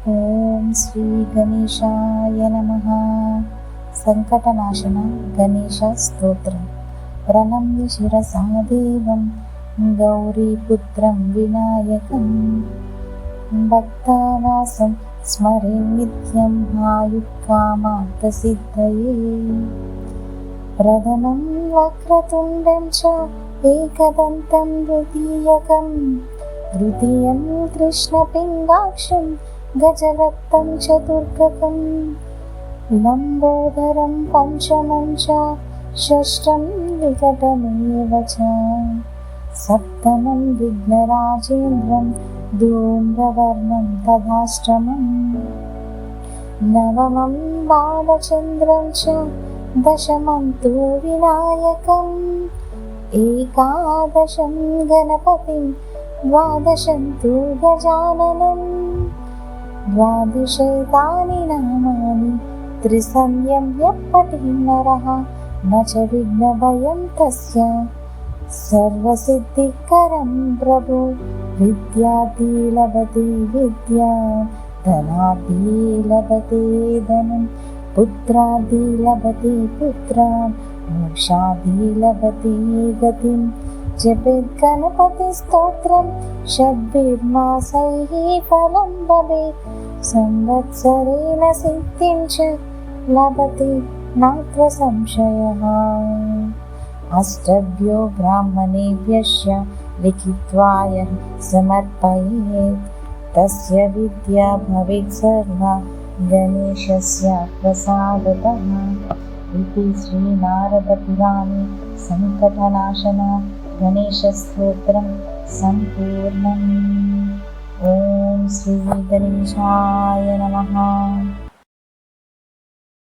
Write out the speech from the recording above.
ఓం శ్రీ గణేశాయ నమః. సంకటనాశన గణేశ స్తోత్రం. ప్రణమ్య శిరసా దేవం గౌరీపుత్రం వినాయకం భక్తావాసం స్మరే నిత్యం ఆయుఃకామార్థసిద్ధయే. ప్రథమం వక్రతుండం చ ఏకదంతం ద్వితీయం కృష్ణపిండాక్షం గజవక్తం చతుర్భుజం లంబోదరం పంచమం చ షష్టం వికటమేవ చ సప్తమం విఘ్నరాజేంద్రం ధూమ్రవర్ణం తథాష్టమం నవమం బాలచంద్రం చ దశమం తు వినాయకం ఏకాదశం గణపతిం ద్వాదశం తు గజాననం ద్వాదశైతాని నామాని త్రిసంధ్యం పఠి నరః న చ విఘ్నభయం తస్య సర్వసిద్ధికరం ప్రభు. విద్యార్థి లభతే విద్యా ధనార్థి లభతే ధనం పుత్రార్థి లభతే పుత్రాన్ మోక్షార్థి లభతే గతిం. జపేత్ గణపతి స్తోత్రం షడ్భిర్మాసైః ఫలం లభేత్ సంవత్సరేణ సిద్ధిం చ లభతే నాత్ర సంశయః. అష్టభ్యో బ్రాహ్మణేభ్యశ్చ లిఖిత్వా సమర్పయేత్ తస్య విద్యా భవేత్ సర్వా గణేశస్య ప్రసాదతః. ఇది శ్రీనారదపురాణే సంకటనాశన గణేశస్తోత్రం సంపూర్ణం. ఓం శ్రీ గణేశాయ నమః.